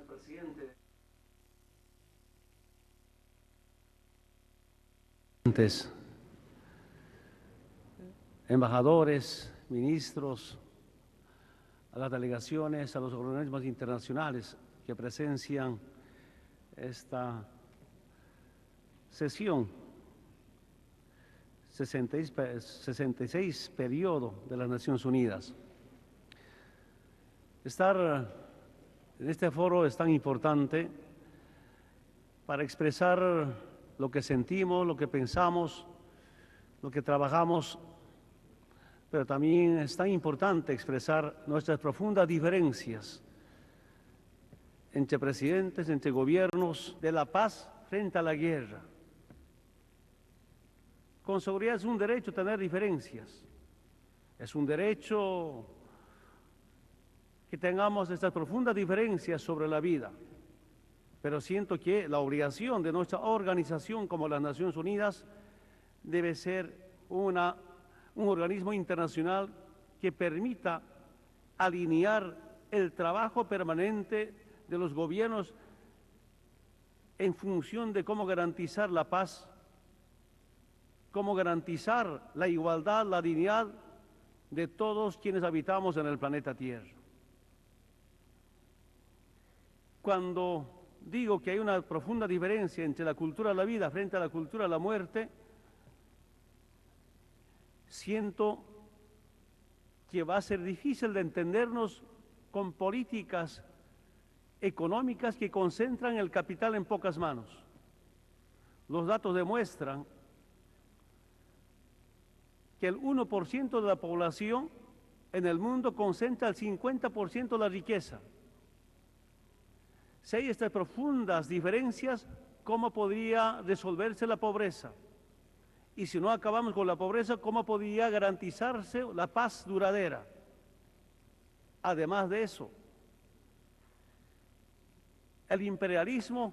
presidente. Embajadores, ministros, a las delegaciones, a los organismos internacionales que presencian esta sesión, 66 periodo de las Naciones Unidas. Estar en este foro es tan importante para expresar lo que sentimos, lo que pensamos, lo que trabajamos, pero también es tan importante expresar nuestras profundas diferencias entre presidentes, entre gobiernos, de la paz frente a la guerra. Con seguridad es un derecho tener diferencias, es un derecho que tengamos estas profundas diferencias sobre la vida, pero siento que la obligación de nuestra organización como las Naciones Unidas debe ser un organismo internacional que permita alinear el trabajo permanente de los gobiernos en función de cómo garantizar la paz, cómo garantizar la igualdad, la dignidad de todos quienes habitamos en el planeta Tierra. Cuando digo que hay una profunda diferencia entre la cultura de la vida frente a la cultura de la muerte, siento que va a ser difícil de entendernos con políticas económicas que concentran el capital en pocas manos. Los datos demuestran que el 1% de la población en el mundo concentra el 50% de la riqueza. Si hay estas profundas diferencias, ¿cómo podría resolverse la pobreza? Y si no acabamos con la pobreza, ¿cómo podría garantizarse la paz duradera? Además de eso, el imperialismo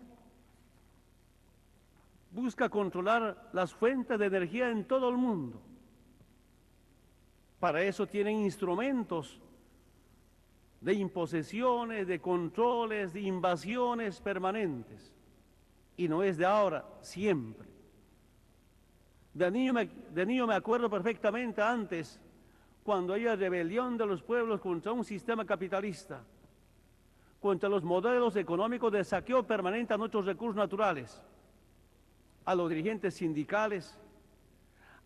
busca controlar las fuentes de energía en todo el mundo. Para eso tienen instrumentos de imposiciones, de controles, de invasiones permanentes. Y no es de ahora, siempre. De niño me acuerdo perfectamente antes, cuando había rebelión de los pueblos contra un sistema capitalista, contra los modelos económicos de saqueo permanente a nuestros recursos naturales, a los dirigentes sindicales,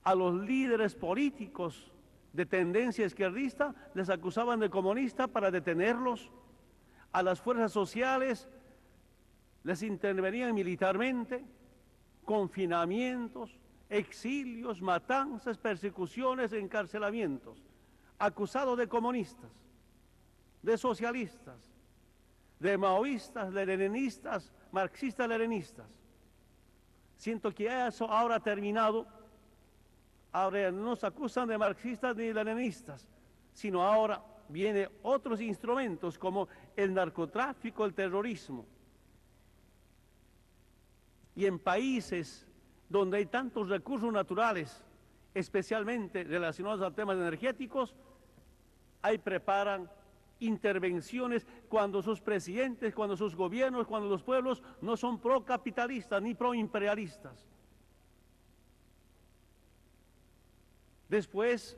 a los líderes políticos de tendencia izquierdista, les acusaban de comunistas para detenerlos, a las fuerzas sociales les intervenían militarmente, confinamientos, exilios, matanzas, persecuciones, encarcelamientos, acusados de comunistas, de socialistas, de maoístas, de leninistas, marxistas-leninistas. Siento que eso ahora ha terminado. Ahora no nos acusan de marxistas ni leninistas, sino ahora vienen otros instrumentos como el narcotráfico, el terrorismo. Y en países donde hay tantos recursos naturales, especialmente relacionados a temas energéticos, ahí preparan intervenciones cuando sus presidentes, cuando sus gobiernos, cuando los pueblos no son procapitalistas ni proimperialistas. Después,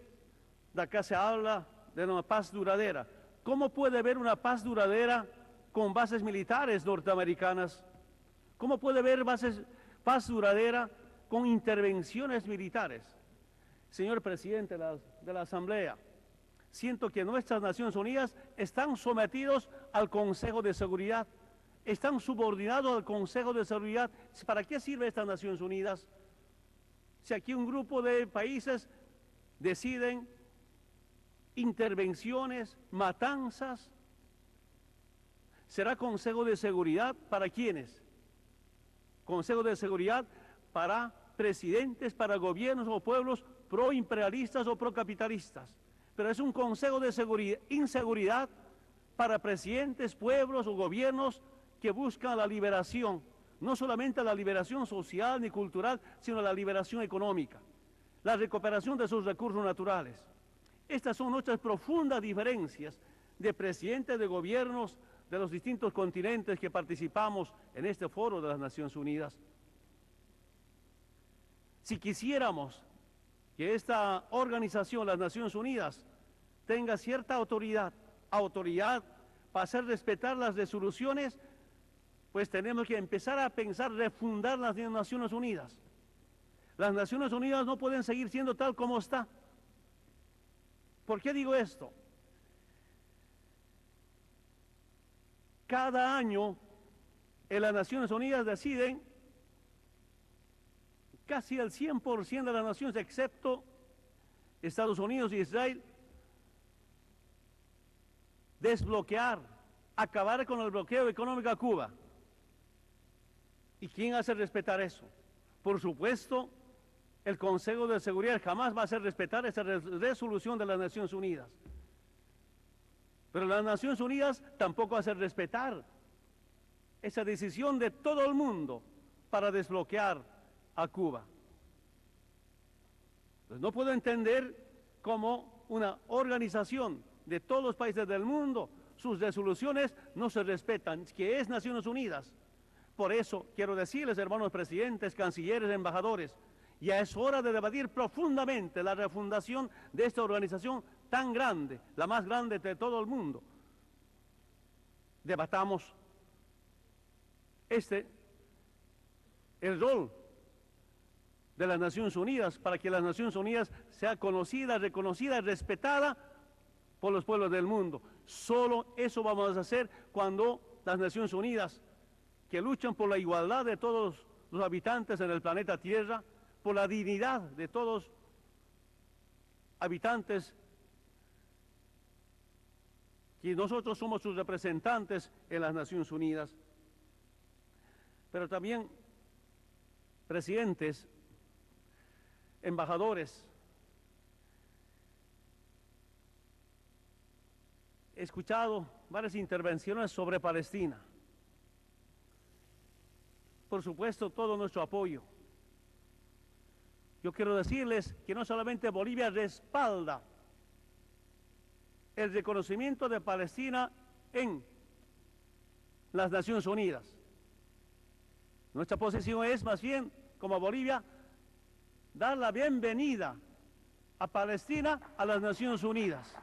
de acá se habla de una paz duradera. ¿Cómo puede haber una paz duradera con bases militares norteamericanas? ¿Cómo puede haber paz duradera con intervenciones militares? Señor presidente de la Asamblea, siento que nuestras Naciones Unidas están sometidos al Consejo de Seguridad, están subordinados al Consejo de Seguridad. ¿Para qué sirve estas Naciones Unidas? Si aquí un grupo de países deciden intervenciones, matanzas, ¿será Consejo de Seguridad para quiénes? Consejo de Seguridad para presidentes, para gobiernos o pueblos proimperialistas o procapitalistas. Pero es un Consejo de Inseguridad para presidentes, pueblos o gobiernos que buscan la liberación, no solamente la liberación social ni cultural, sino la liberación económica, la recuperación de sus recursos naturales. Estas son nuestras profundas diferencias de presidentes de gobiernos de los distintos continentes que participamos en este foro de las Naciones Unidas. Si quisiéramos que esta organización, las Naciones Unidas, tenga cierta autoridad para hacer respetar las resoluciones, pues tenemos que empezar a pensar refundar las Naciones Unidas. Las Naciones Unidas no pueden seguir siendo tal como está. ¿Por qué digo esto? Cada año en las Naciones Unidas deciden casi el 100% de las naciones, excepto Estados Unidos y Israel, desbloquear, acabar con el bloqueo económico a Cuba. ¿Y quién hace respetar eso? Por supuesto, el Consejo de Seguridad jamás va a hacer respetar esa resolución de las Naciones Unidas. Pero las Naciones Unidas tampoco hacen respetar esa decisión de todo el mundo para desbloquear a Cuba. Pues no puedo entender cómo una organización de todos los países del mundo, sus resoluciones no se respetan, que es Naciones Unidas. Por eso quiero decirles, hermanos presidentes, cancilleres, embajadores, ya es hora de debatir profundamente la refundación de esta organización tan grande, la más grande de todo el mundo. Debatamos el rol de las Naciones Unidas para que las Naciones Unidas sea conocida, reconocida y respetada por los pueblos del mundo. Solo eso vamos a hacer cuando las Naciones Unidas, que luchan por la igualdad de todos los habitantes en el planeta Tierra, por la dignidad de todos habitantes, que nosotros somos sus representantes en las Naciones Unidas, pero también presidentes, embajadores. He escuchado varias intervenciones sobre Palestina. Por supuesto, todo nuestro apoyo. Yo quiero decirles que no solamente Bolivia respalda el reconocimiento de Palestina en las Naciones Unidas. Nuestra posición es, más bien, como Bolivia, dar la bienvenida a Palestina a las Naciones Unidas.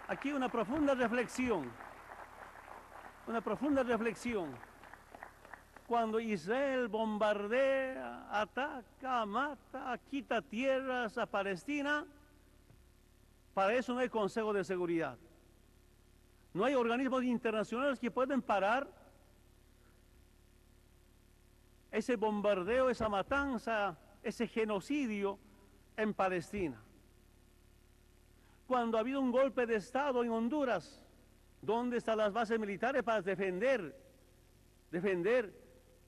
Aquí una profunda reflexión. Cuando Israel bombardea, ataca, mata, quita tierras a Palestina, para eso no hay Consejo de Seguridad. No hay organismos internacionales que pueden parar ese bombardeo, esa matanza, ese genocidio en Palestina. Cuando ha habido un golpe de Estado en Honduras, ¿dónde están las bases militares para defender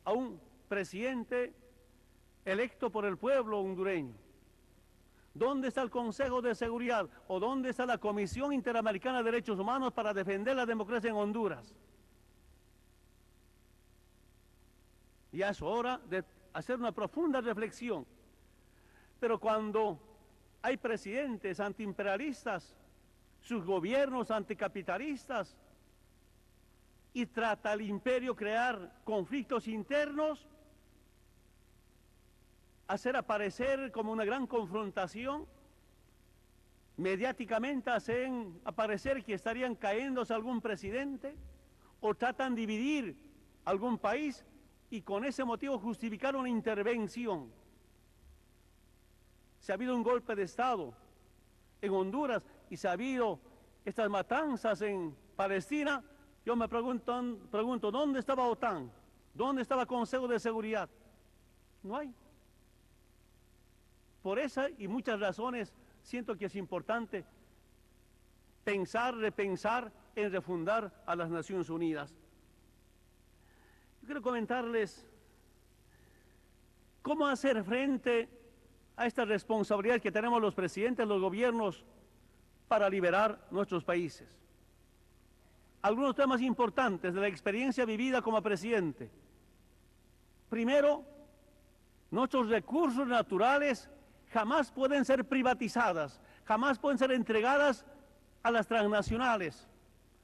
a un presidente electo por el pueblo hondureño? ¿Dónde está el Consejo de Seguridad o dónde está la Comisión Interamericana de Derechos Humanos para defender la democracia en Honduras? Ya es hora de hacer una profunda reflexión. Pero cuando hay presidentes antiimperialistas, sus gobiernos anticapitalistas, y trata el imperio crear conflictos internos, hacer aparecer como una gran confrontación, mediáticamente hacen aparecer que estarían cayéndose algún presidente, o tratan de dividir algún país y con ese motivo justificar una intervención. Si ha habido un golpe de Estado en Honduras y si ha habido estas matanzas en Palestina, yo me pregunto, ¿dónde estaba OTAN? ¿Dónde estaba el Consejo de Seguridad? No hay. Por esa y muchas razones siento que es importante repensar en refundar a las Naciones Unidas. Yo quiero comentarles cómo hacer frente a esta responsabilidad que tenemos los presidentes, los gobiernos, para liberar nuestros países. Algunos temas importantes de la experiencia vivida como presidente. Primero, nuestros recursos naturales jamás pueden ser privatizadas, jamás pueden ser entregadas a las transnacionales,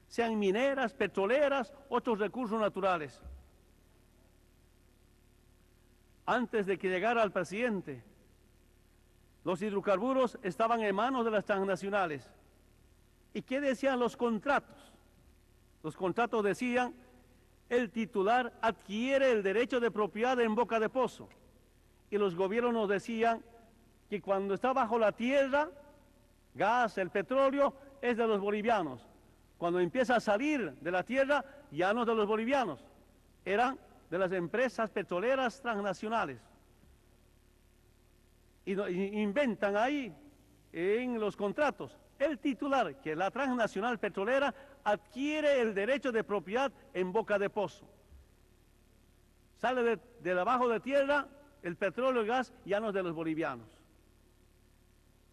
sean mineras, petroleras, otros recursos naturales. Antes de que llegara el presidente, los hidrocarburos estaban en manos de las transnacionales. ¿Y qué decían los contratos? Los contratos decían: el titular adquiere el derecho de propiedad en boca de pozo. Y los gobiernos nos decían que cuando está bajo la tierra, gas, el petróleo, es de los bolivianos. Cuando empieza a salir de la tierra, ya no es de los bolivianos, eran de las empresas petroleras transnacionales. Y inventan ahí en los contratos: el titular, que es la transnacional petrolera, adquiere el derecho de propiedad en boca de pozo. Sale de debajo de tierra, el petróleo y el gas ya no es de los bolivianos.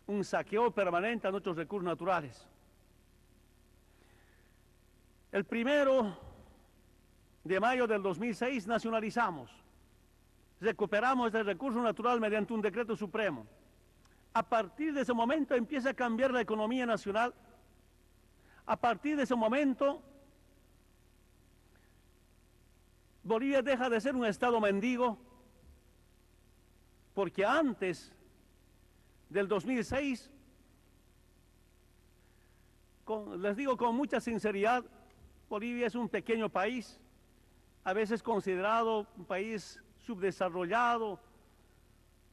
Un saqueo permanente a nuestros recursos naturales. El 1 de mayo del 2006 nacionalizamos, recuperamos este recurso natural mediante un decreto supremo. A partir de ese momento empieza a cambiar la economía nacional. A partir de ese momento, Bolivia deja de ser un estado mendigo, porque antes del 2006, les digo con mucha sinceridad, Bolivia es un pequeño país, a veces considerado un país subdesarrollado,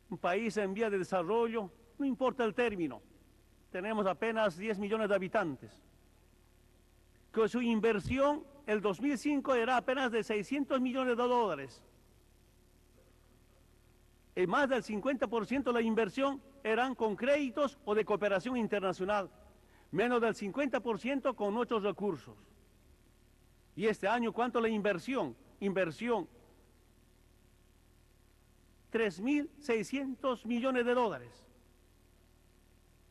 un país en vía de desarrollo, no importa el término. Tenemos apenas 10 millones de habitantes. Que su inversión, el 2005, era apenas de 600 millones de dólares. Y más del 50% de la inversión eran con créditos o de cooperación internacional, menos del 50% con nuestros recursos. Y este año, ¿cuánto la inversión? Inversión, 3.600 millones de dólares.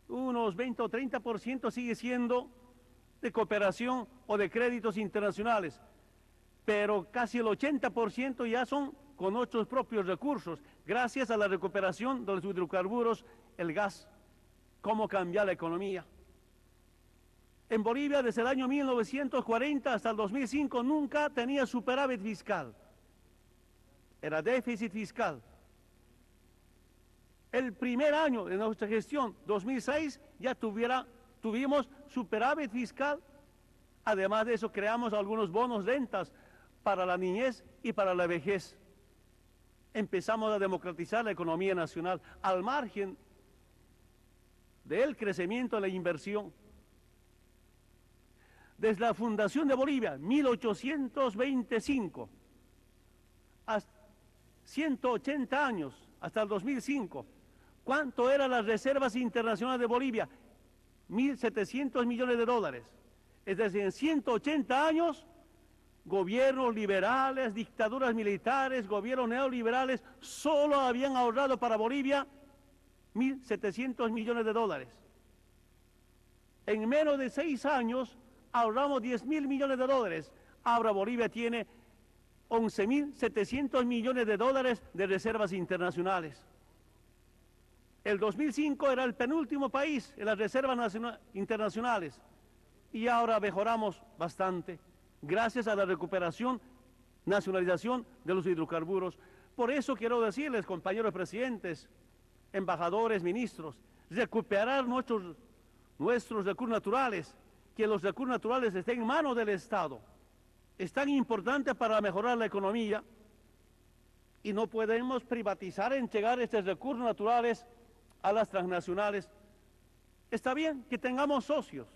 Unos 20 o 30% sigue siendo de cooperación o de créditos internacionales, pero casi el 80% ya son con nuestros propios recursos, gracias a la recuperación de los hidrocarburos, el gas. ¿Cómo cambiar la economía? En Bolivia, desde el año 1940 hasta el 2005, nunca tenía superávit fiscal. Era déficit fiscal. El primer año de nuestra gestión, 2006, ya tuvimos superávit fiscal. Además de eso, creamos algunos bonos rentas para la niñez y para la vejez. Empezamos a democratizar la economía nacional al margen del crecimiento de la inversión. Desde la fundación de Bolivia, 1825, hasta 180 años, hasta el 2005, ¿cuánto eran las reservas internacionales de Bolivia? 1.700 millones de dólares. Es decir, en 180 años, gobiernos liberales, dictaduras militares, gobiernos neoliberales, solo habían ahorrado para Bolivia 1.700 millones de dólares. En menos de 6 años, ahorramos 10.000 millones de dólares. Ahora Bolivia tiene 11.700 millones de dólares de reservas internacionales. El 2005 era el penúltimo país en las reservas internacionales y ahora mejoramos bastante gracias a la recuperación, nacionalización de los hidrocarburos. Por eso quiero decirles, compañeros presidentes, embajadores, ministros, recuperar nuestros recursos naturales, que los recursos naturales estén en manos del Estado. Es tan importante para mejorar la economía y no podemos privatizar, entregar estos recursos naturales a las transnacionales. Está bien que tengamos socios,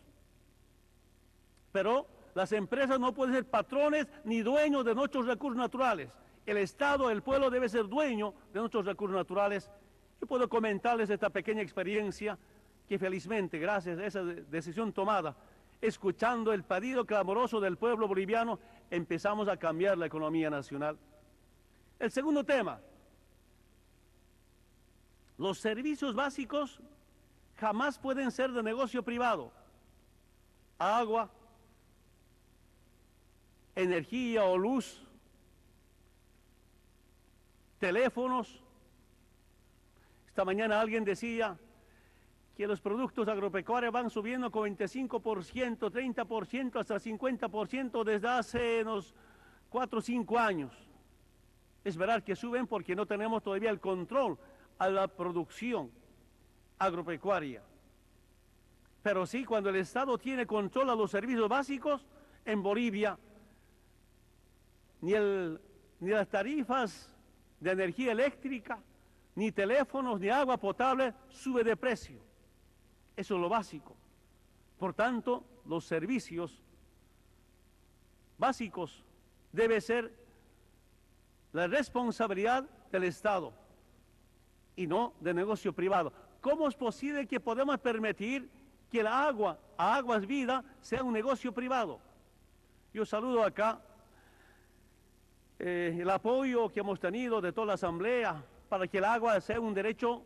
pero las empresas no pueden ser patrones ni dueños de nuestros recursos naturales. El Estado, el pueblo debe ser dueño de nuestros recursos naturales. Yo puedo comentarles esta pequeña experiencia que felizmente, gracias a esa decisión tomada, escuchando el pedido clamoroso del pueblo boliviano, empezamos a cambiar la economía nacional. El segundo tema, los servicios básicos jamás pueden ser de negocio privado. Agua, energía o luz, teléfonos, Esta mañana alguien decía que los productos agropecuarios van subiendo con 25%, 30%, hasta 50% desde hace unos 4 o 5 años. Es verdad que suben porque no tenemos todavía el control a la producción agropecuaria. Pero sí, cuando el Estado tiene control a los servicios básicos, en Bolivia, ni las tarifas de energía eléctrica, ni teléfonos, ni agua potable sube de precio. Eso es lo básico. Por tanto, los servicios básicos deben ser la responsabilidad del Estado y no del negocio privado. ¿Cómo es posible que podamos permitir que el agua, a Aguas Vida, sea un negocio privado? Yo saludo acá el apoyo que hemos tenido de toda la Asamblea para que el agua sea un derecho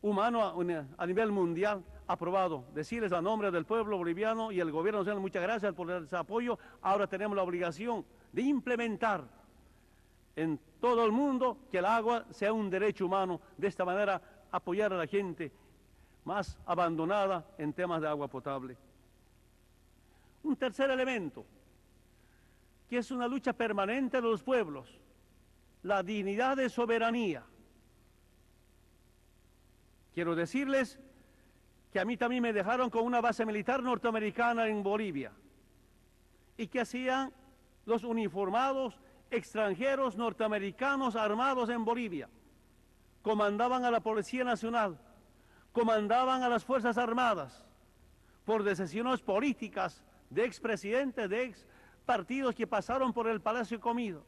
humano a nivel mundial aprobado. Decirles a nombre del pueblo boliviano y el gobierno nacional muchas gracias por ese apoyo. Ahora tenemos la obligación de implementar en todo el mundo que el agua sea un derecho humano. De esta manera apoyar a la gente más abandonada en temas de agua potable. Un tercer elemento, que es una lucha permanente de los pueblos, la dignidad de soberanía. Quiero decirles que a mí también me dejaron con una base militar norteamericana en Bolivia. ¿Y qué hacían los uniformados extranjeros norteamericanos armados en Bolivia? Comandaban a la Policía Nacional, comandaban a las Fuerzas Armadas, por decisiones políticas de expresidentes, de ex partidos que pasaron por el Palacio Comido,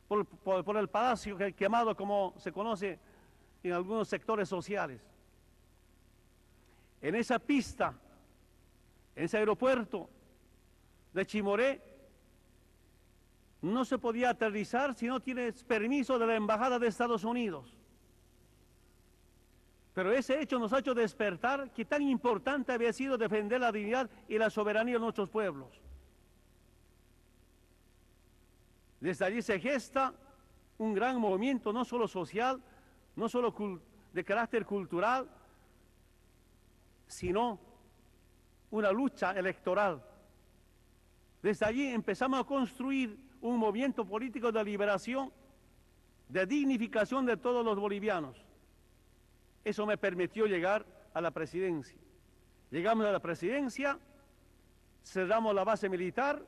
por el Palacio Quemado, como se conoce en algunos sectores sociales. En esa pista, en ese aeropuerto de Chimoré, no se podía aterrizar si no tienes permiso de la Embajada de Estados Unidos. Pero ese hecho nos ha hecho despertar que tan importante había sido defender la dignidad y la soberanía de nuestros pueblos. Desde allí se gesta un gran movimiento, no solo social, no solo de carácter cultural, sino una lucha electoral. Desde allí empezamos a construir un movimiento político de liberación, de dignificación de todos los bolivianos. Eso me permitió llegar a la presidencia. Llegamos a la presidencia, cerramos la base militar.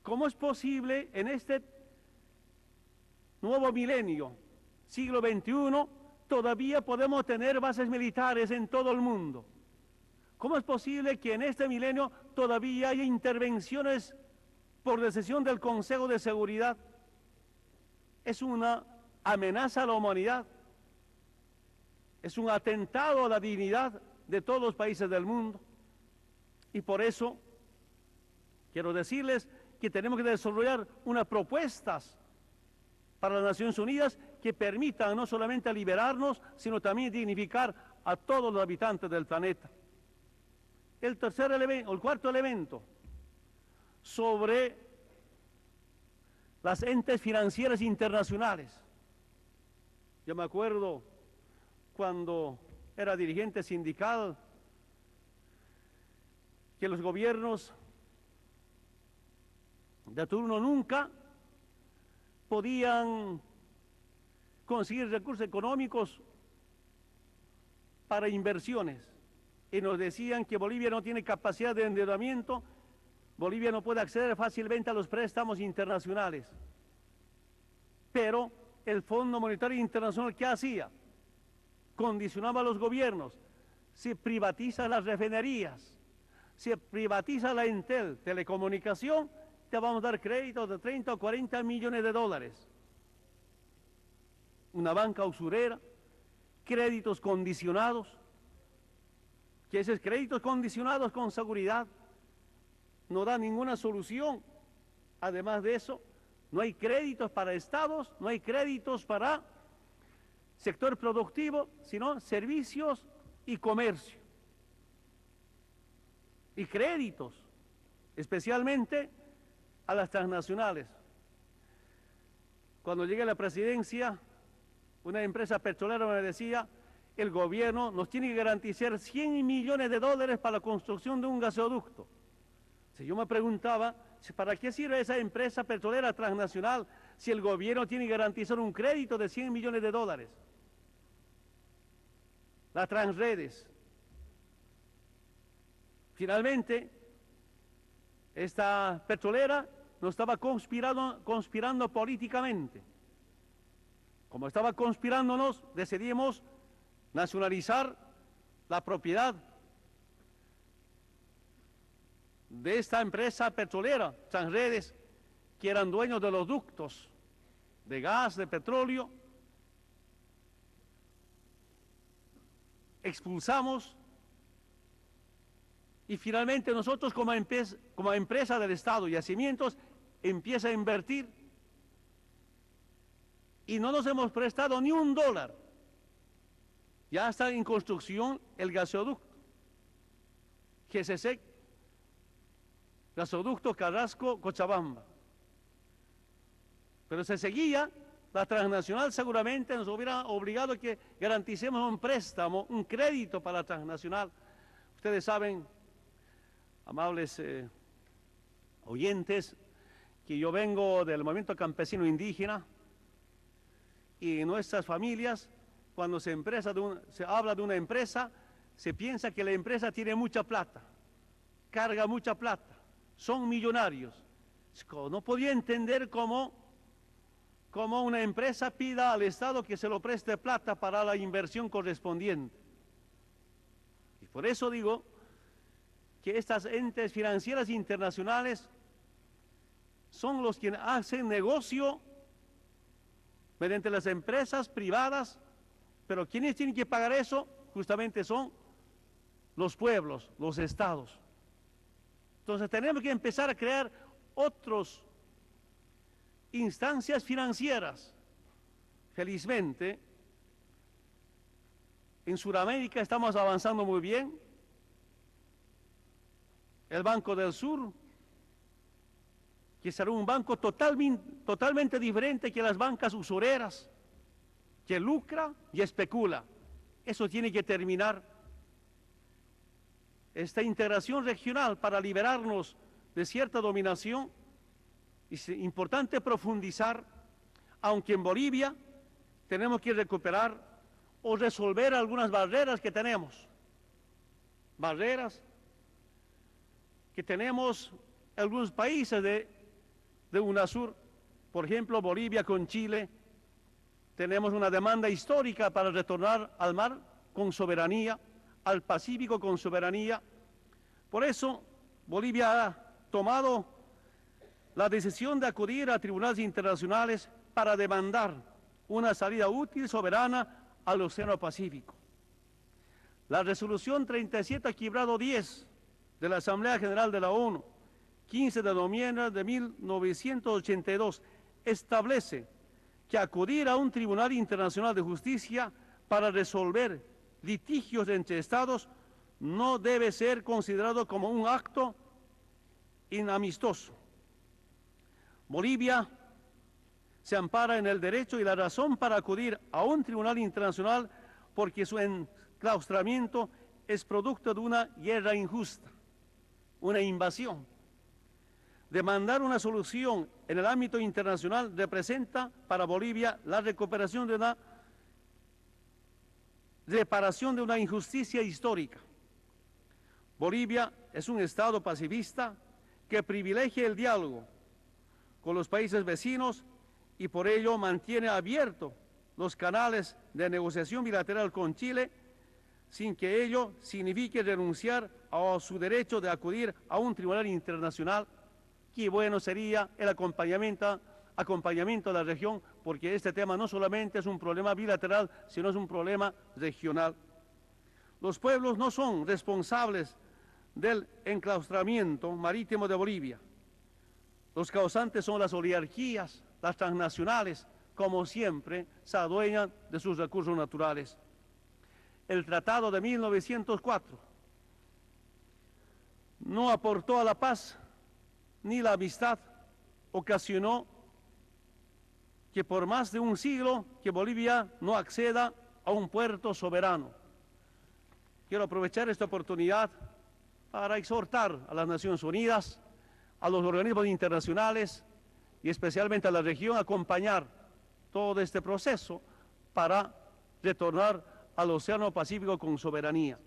¿Cómo es posible en este nuevo milenio, siglo XXI, todavía podemos tener bases militares en todo el mundo? ¿Cómo es posible que en este milenio todavía haya intervenciones por decisión del Consejo de Seguridad? Es una amenaza a la humanidad, es un atentado a la dignidad de todos los países del mundo. Y por eso quiero decirles que tenemos que desarrollar unas propuestas para las Naciones Unidas que permitan no solamente liberarnos, sino también dignificar a todos los habitantes del planeta. El cuarto elemento, sobre las entes financieras internacionales. Yo me acuerdo cuando era dirigente sindical que los gobiernos de turno nunca podían conseguir recursos económicos para inversiones. Y nos decían que Bolivia no tiene capacidad de endeudamiento, Bolivia no puede acceder fácilmente a los préstamos internacionales. Pero el Fondo Monetario Internacional, ¿qué hacía? Condicionaba a los gobiernos. Se privatiza las refinerías, se privatiza la Entel, telecomunicación, te vamos a dar créditos de 30 o 40 millones de dólares. Una banca usurera, créditos condicionados, que esos créditos condicionados con seguridad no dan ninguna solución. Además de eso, no hay créditos para estados, no hay créditos para sector productivo, sino servicios y comercio. Y créditos, especialmente a las transnacionales. Cuando llegué a la presidencia, Una empresa petrolera me decía, el gobierno nos tiene que garantizar 100 millones de dólares para la construcción de un gasoducto. Si yo me preguntaba, ¿para qué sirve esa empresa petrolera transnacional si el gobierno tiene que garantizar un crédito de 100 millones de dólares? La Transredes. Finalmente, esta petrolera no estaba conspirando políticamente. Como estaba conspirándonos, decidimos nacionalizar la propiedad de esta empresa petrolera, Transredes, que eran dueños de los ductos de gas, de petróleo. Expulsamos y finalmente nosotros como empresa del Estado, Yacimientos, empieza a invertir y no nos hemos prestado ni un dólar. Ya está en construcción el gasoducto GCC, gasoducto Carrasco-Cochabamba. Pero se seguía, la transnacional seguramente nos hubiera obligado a que garanticemos un préstamo, un crédito para la transnacional. Ustedes saben, amables oyentes, que yo vengo del movimiento campesino indígena y en nuestras familias, cuando se habla de una empresa, se piensa que la empresa tiene mucha plata, carga mucha plata, son millonarios. No podía entender cómo una empresa pida al Estado que se lo preste plata para la inversión correspondiente. Y por eso digo que estas entes financieras internacionales son los que hacen negocio mediante las empresas privadas, pero quienes tienen que pagar eso justamente son los pueblos, los estados. Entonces tenemos que empezar a crear otras instancias financieras. Felizmente, en Sudamérica estamos avanzando muy bien. El Banco del Sur, que será un banco totalmente diferente que las bancas usureras, que lucra y especula. Eso tiene que terminar. Esta integración regional para liberarnos de cierta dominación, es importante profundizar, aunque en Bolivia tenemos que recuperar o resolver algunas barreras que tenemos. Barreras que tenemos algunos países de UNASUR, por ejemplo, Bolivia con Chile, tenemos una demanda histórica para retornar al mar con soberanía, al Pacífico con soberanía. Por eso, Bolivia ha tomado la decisión de acudir a tribunales internacionales para demandar una salida útil, soberana, al Océano Pacífico. La resolución 37/10 de la Asamblea General de la ONU, 15 de noviembre de 1982, establece que acudir a un tribunal internacional de justicia para resolver litigios entre estados no debe ser considerado como un acto inamistoso. Bolivia se ampara en el derecho y la razón para acudir a un tribunal internacional porque su enclaustramiento es producto de una guerra injusta, una invasión. Demandar una solución en el ámbito internacional representa para Bolivia la recuperación de una reparación de una injusticia histórica. Bolivia es un Estado pacifista que privilegia el diálogo con los países vecinos y por ello mantiene abiertos los canales de negociación bilateral con Chile sin que ello signifique renunciar a su derecho de acudir a un tribunal internacional. Qué bueno sería el acompañamiento de la región, porque este tema no solamente es un problema bilateral, sino es un problema regional. Los pueblos no son responsables del enclaustramiento marítimo de Bolivia. Los causantes son las oligarquías, las transnacionales, como siempre, se adueñan de sus recursos naturales. El Tratado de 1904 no aportó a la paz ni la amistad, ocasionó que por más de un siglo que Bolivia no acceda a un puerto soberano. Quiero aprovechar esta oportunidad para exhortar a las Naciones Unidas, a los organismos internacionales y especialmente a la región a acompañar todo este proceso para retornar al Océano Pacífico con soberanía.